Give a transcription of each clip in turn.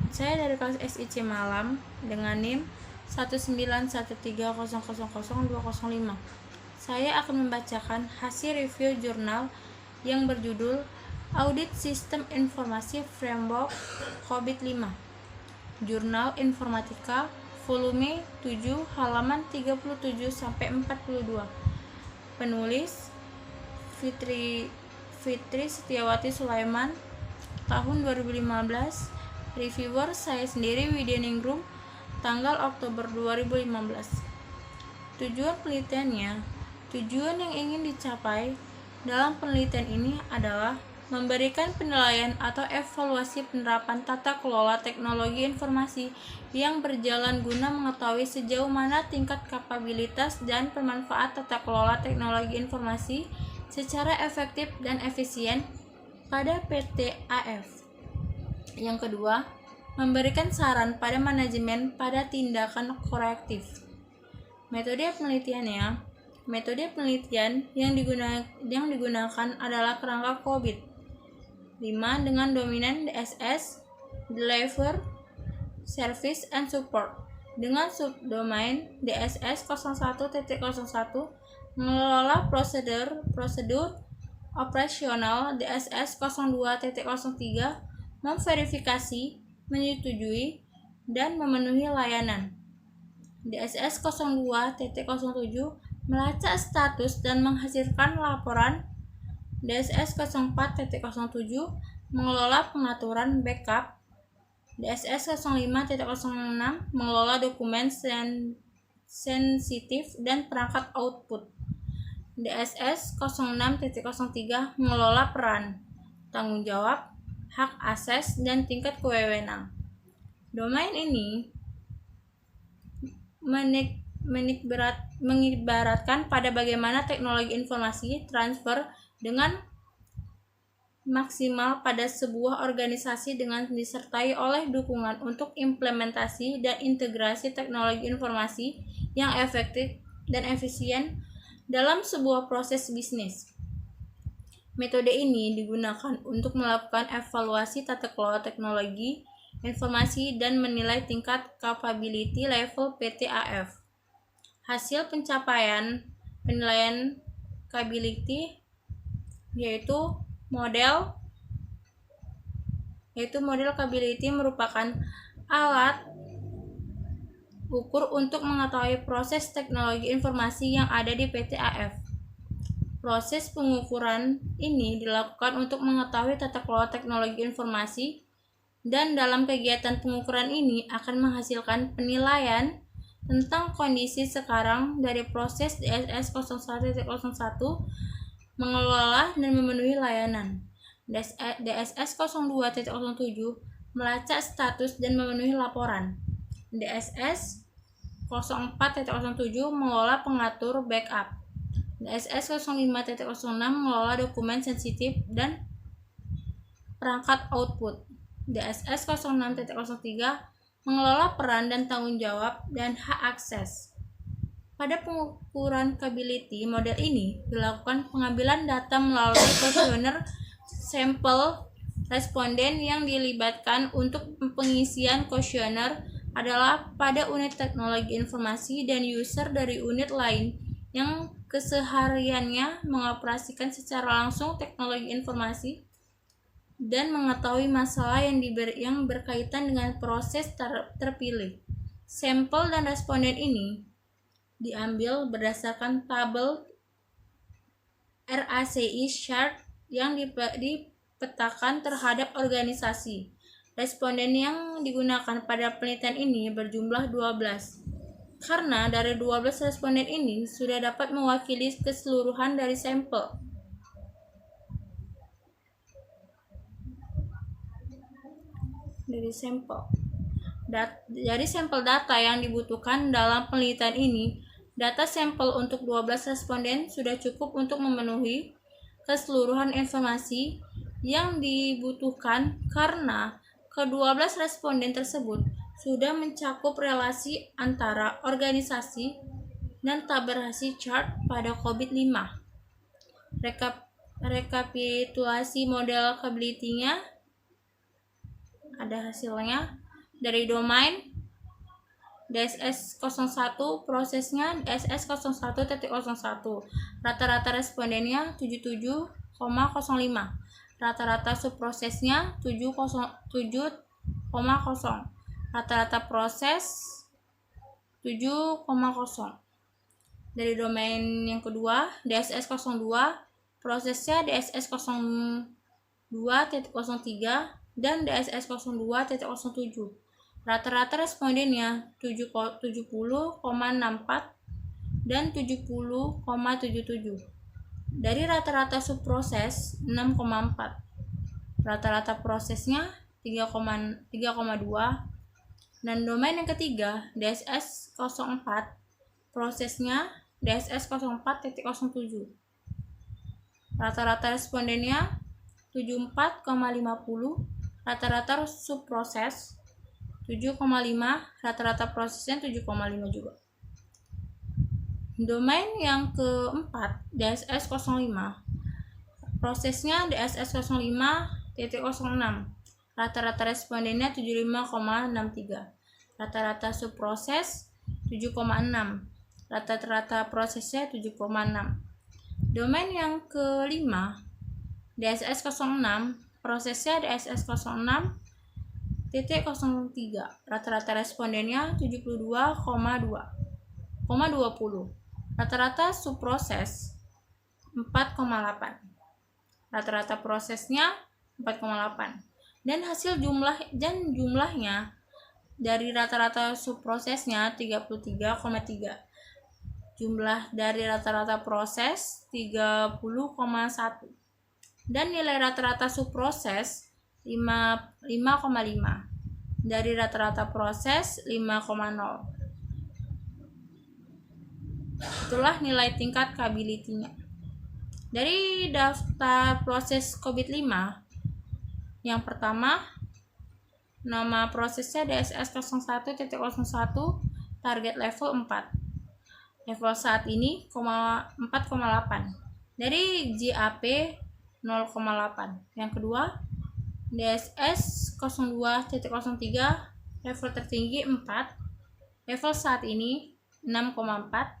Saya dari kelas SIC Malam dengan NIM 19130000205. Saya akan membacakan hasil review jurnal yang berjudul Audit Sistem Informasi Framework COVID-5. Jurnal Informatika volume 7 halaman 37-42. Penulis Fitri Setiawati Sulaiman, tahun 2015. Reviewer saya sendiri, Widyaningrum, tanggal Oktober 2015. Tujuan penelitiannya, tujuan yang ingin dicapai dalam penelitian ini adalah memberikan penilaian atau evaluasi penerapan tata kelola teknologi informasi yang berjalan guna mengetahui sejauh mana tingkat kapabilitas dan bermanfaat tata kelola teknologi informasi secara efektif dan efisien pada PT AF. Yang kedua, memberikan saran pada manajemen pada tindakan korektif. Metode penelitian yang digunakan adalah kerangka COVID-5 dengan dominan DSS, Deliver, Service and Support, dengan subdomain DSS 01.01 mengelola prosedur operasional, DSS 02.03 memverifikasi, menyetujui, dan memenuhi layanan, DSS 02.07 melacak status dan menghasilkan laporan, DSS 04.07 mengelola pengaturan backup, DSS 05.06 mengelola dokumen sensitif dan perangkat output, DSS 06.03 mengelola peran, tanggung jawab, hak akses, dan tingkat kewenangan. Domain ini mengibaratkan pada bagaimana teknologi informasi transfer dengan maksimal pada sebuah organisasi dengan disertai oleh dukungan untuk implementasi dan integrasi teknologi informasi yang efektif dan efisien dalam sebuah proses bisnis. Metode ini digunakan untuk melakukan evaluasi tata kelola teknologi informasi dan menilai tingkat capability level PT AF. Hasil penilaian capability yaitu model capability merupakan alat ukur untuk mengetahui proses teknologi informasi yang ada di PT AF. Proses pengukuran ini dilakukan untuk mengetahui tata kelola teknologi informasi, dan dalam kegiatan pengukuran ini akan menghasilkan penilaian tentang kondisi sekarang dari proses DSS 01.01 mengelola dan memenuhi layanan, DSS 02.07 melacak status dan memenuhi laporan, DSS 04.07 mengelola pengatur backup, DSS 05.06 mengelola dokumen sensitif dan perangkat output, DSS 06.03 mengelola peran dan tanggung jawab dan hak akses. Pada pengukuran capability model ini dilakukan pengambilan data melalui kuesioner sampel responden yang dilibatkan untuk pengisian kuesioner adalah pada unit teknologi informasi dan user dari unit lain yang kesehariannya mengoperasikan secara langsung teknologi informasi dan mengetahui masalah yang berkaitan dengan proses terpilih. Sampel dan responden ini diambil berdasarkan tabel RACI chart yang dipetakan terhadap organisasi. Responden yang digunakan pada penelitian ini berjumlah 12. Karena dari 12 responden ini sudah dapat mewakili keseluruhan dari sampel. Dari sampel data yang dibutuhkan dalam penelitian ini, data sampel untuk 12 responden sudah cukup untuk memenuhi keseluruhan informasi yang dibutuhkan karena ke-12 responden tersebut sudah mencakup relasi antara organisasi dan tabelasi chart pada COVID-5. Rekapitulasi model capability-nya ada hasilnya. Dari domain DSS 01, prosesnya DSS 01.01. Rata-rata respondennya 77,05. Rata-rata subprosesnya 7,0. Rata-rata proses 7,0. Dari domain yang kedua, DSS 02, prosesnya DSS 02.03 dan DSS 02.07. Rata-rata respondennya 70,64 dan 70,77. Dari rata-rata subproses 6,4. Rata-rata prosesnya 3,2. Dan domain yang ketiga, DSS 04, prosesnya DSS 04.07. Rata-rata respondennya 74,50. Rata-rata subproses 7,5, rata-rata prosesnya 7,5 juga. Domain yang keempat, DSS 05, prosesnya DSS 05.06. Rata-rata respondennya 75,63. Rata-rata subproses 7,6. Rata-rata prosesnya 7,6. Domain yang kelima, DSS 06, prosesnya DSS 06.03. Rata-rata respondennya 72,20. Rata-rata subproses 4,8. Rata-rata prosesnya 4,8. Dan jumlahnya dari rata-rata subprosesnya 33,3. Jumlah dari rata-rata proses 30,1. Dan nilai rata-rata subproses 5,5. Dari rata-rata proses 5,0. Itulah nilai tingkat capability-nya. Dari daftar proses COVID-5, yang pertama, nama prosesnya DSS 01.01, target level 4. Level saat ini 4,8. Dari GAP 0,8. Yang kedua, DSS 02.03, level tertinggi 4. Level saat ini 6,4.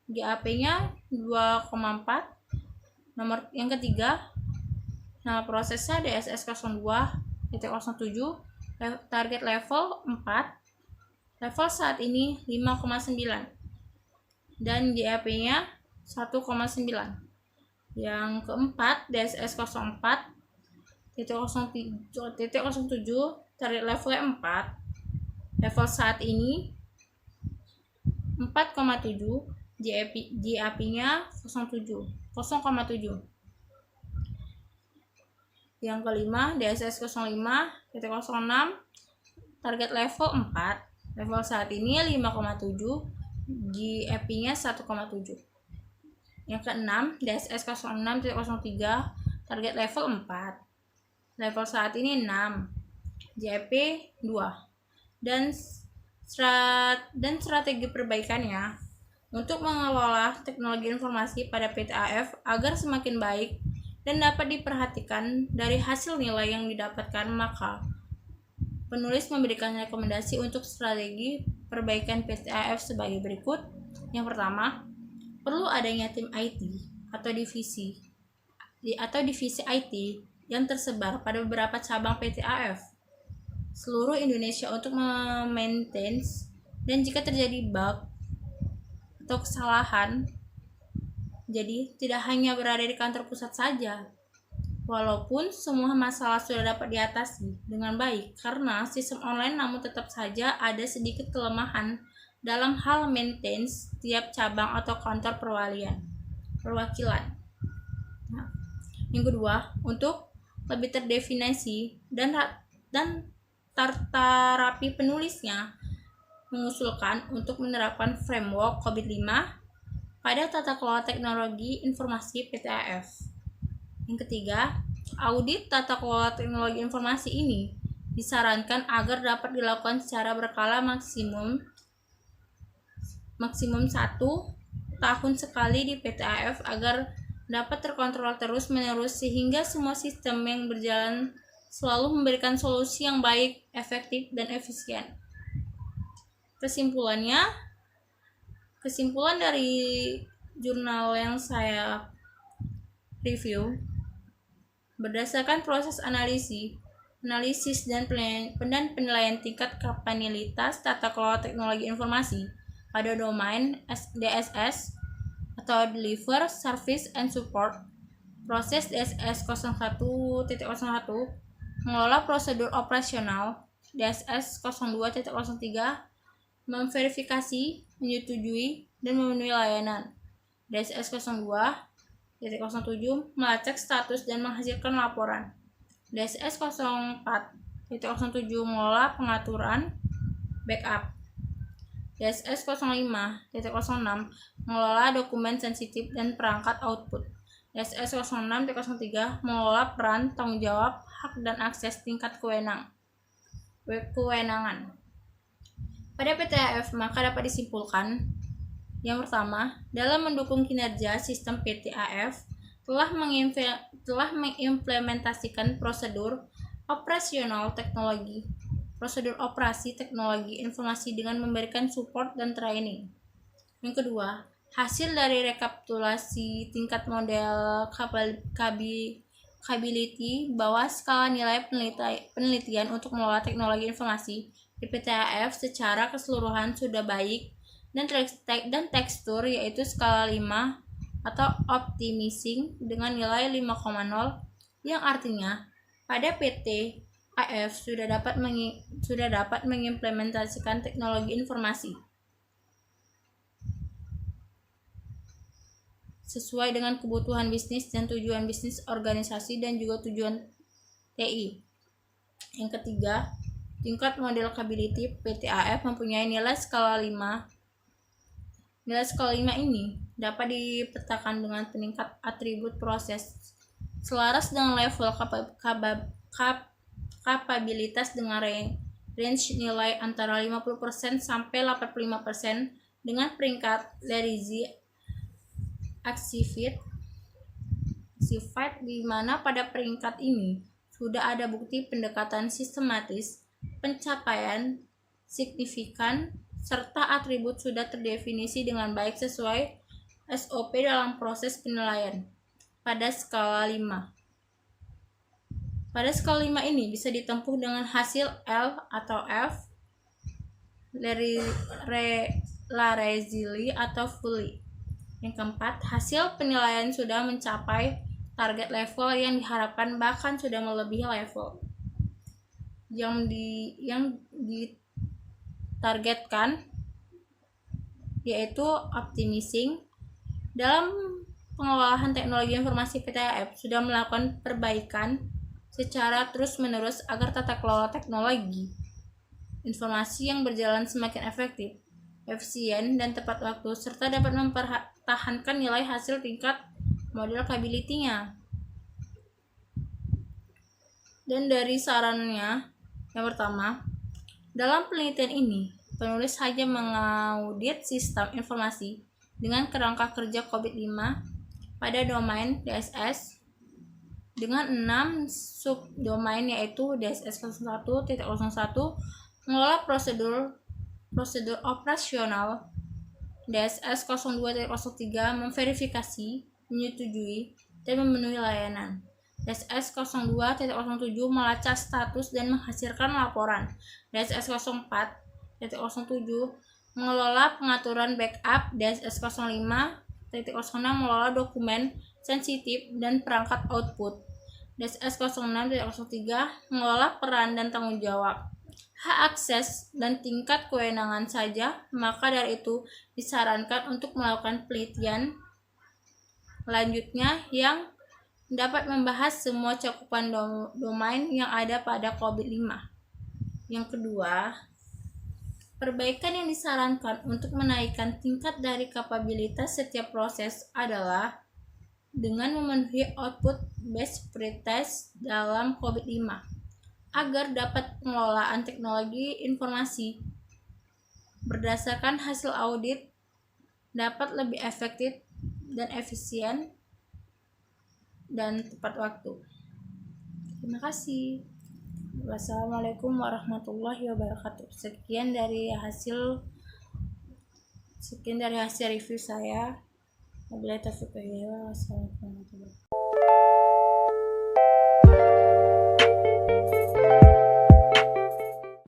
GAP-nya 2,4. Nomor yang ketiga, nama prosesnya DSS 02.07, target level 4. Level saat ini 5,9 dan GAP-nya 1,9. Yang keempat, DSS 04.07, target level 4. Level saat ini 4,7, GAP-nya 0,7. Yang kelima, DSS 05.06, target level 4. Level saat ini 5,7, GAP-nya 1,7. Yang keenam, DSS 06.03, target level 4. Level saat ini 6, GAP 2. Dan strategi perbaikannya untuk mengelola teknologi informasi pada PTAF agar semakin baik dan dapat diperhatikan dari hasil nilai yang didapatkan, maka penulis memberikan rekomendasi untuk strategi perbaikan PTAF sebagai berikut. Yang pertama, perlu adanya tim IT atau divisi IT yang tersebar pada beberapa cabang PTAF seluruh Indonesia untuk memaintain, dan jika terjadi bug atau kesalahan, jadi tidak hanya berada di kantor pusat saja. Walaupun semua masalah sudah dapat diatasi dengan baik karena sistem online, namun tetap saja ada sedikit kelemahan dalam hal maintenance tiap cabang atau kantor perwakilan. Nah, yang kedua, untuk lebih terdefinisi dan tata rapi, penulisnya mengusulkan untuk menerapkan framework COVID-5 pada tata kelola teknologi informasi PTAF. Yang ketiga, audit tata kelola teknologi informasi ini disarankan agar dapat dilakukan secara berkala maksimum 1 tahun sekali di PTAF agar dapat terkontrol terus-menerus sehingga semua sistem yang berjalan selalu memberikan solusi yang baik, efektif, dan efisien. Kesimpulan dari jurnal yang saya review, berdasarkan proses analisis dan penilaian tingkat kapabilitas tata kelola teknologi informasi pada domain DSS atau Deliver, Service, and Support, proses DSS 01.01 mengelola prosedur operasional, DSS 02.03 memverifikasi, menyetujui, dan memenuhi layanan, DSS 02.07 melacak status dan menghasilkan laporan, DSS 04.07 mengelola pengaturan backup, DSS 05.06 mengelola dokumen sensitif dan perangkat output, DSS 06.03 mengelola peran, tanggung jawab, hak, dan akses tingkat kewenangan. Pada PTAF, maka dapat disimpulkan, yang pertama, dalam mendukung kinerja sistem PTAF telah mengimplementasikan prosedur operasi teknologi informasi dengan memberikan support dan training. Yang kedua, hasil dari rekapitulasi tingkat model capability bawah skala nilai penelitian untuk mengelola teknologi informasi di PTAF secara keseluruhan sudah baik dan tekstur yaitu skala 5 atau optimizing dengan nilai 5,0 yang artinya pada PTAF sudah dapat mengimplementasikan teknologi informasi sesuai dengan kebutuhan bisnis dan tujuan bisnis organisasi dan juga tujuan TI. Yang ketiga, tingkat model capability PTAF mempunyai nilai skala 5. Nilai skala 5 ini dapat dipetakan dengan peningkat atribut proses selaras dengan level kapabilitas dengan range nilai antara 50% sampai 85% dengan peringkat Lazy Activate di mana pada peringkat ini sudah ada bukti pendekatan sistematis, pencapaian signifikan, serta atribut sudah terdefinisi dengan baik sesuai SOP dalam proses penilaian pada skala 5. Pada skala 5 ini bisa ditempuh dengan hasil L atau F, Lazy atau Fully. Yang keempat, hasil penilaian sudah mencapai target level yang diharapkan, bahkan sudah melebihi level yang ditargetkan, yaitu optimizing. Dalam pengelolaan teknologi informasi PTAF sudah melakukan perbaikan secara terus-menerus agar tata kelola teknologi informasi yang berjalan semakin efektif, efisien, dan tepat waktu, serta dapat mempertahankan nilai hasil tingkat model capability-nya. Dan dari sarannya, yang pertama, dalam penelitian ini, penulis hanya mengaudit sistem informasi dengan kerangka kerja COVID-5 pada domain DSS dengan 6 subdomain, yaitu DSS 01.01 mengelola prosedur operasional, DSS 02.03 memverifikasi, menyetujui, dan memenuhi layanan, DSS 02.07 melacak status dan menghasilkan laporan, DSS 04.07 mengelola pengaturan backup, DSS 05.06 mengelola dokumen sensitif dan perangkat output, DSS 06.03 mengelola peran dan tanggung jawab, hak akses, dan tingkat kewenangan saja. Maka dari itu disarankan untuk melakukan penelitian lanjutnya yang dapat membahas semua cakupan domain yang ada pada COVID-5. Yang kedua, perbaikan yang disarankan untuk menaikkan tingkat dari kapabilitas setiap proses adalah dengan memenuhi output best practice dalam COVID-5 agar dapat pengelolaan teknologi informasi berdasarkan hasil audit dapat lebih efektif dan efisien dan tepat waktu. Terima kasih. Wassalamualaikum warahmatullahi wabarakatuh. Sekian dari hasil review saya. Wabillahi taufiq wal hidayah. Wassalamualaikum warahmatullahi wabarakatuh.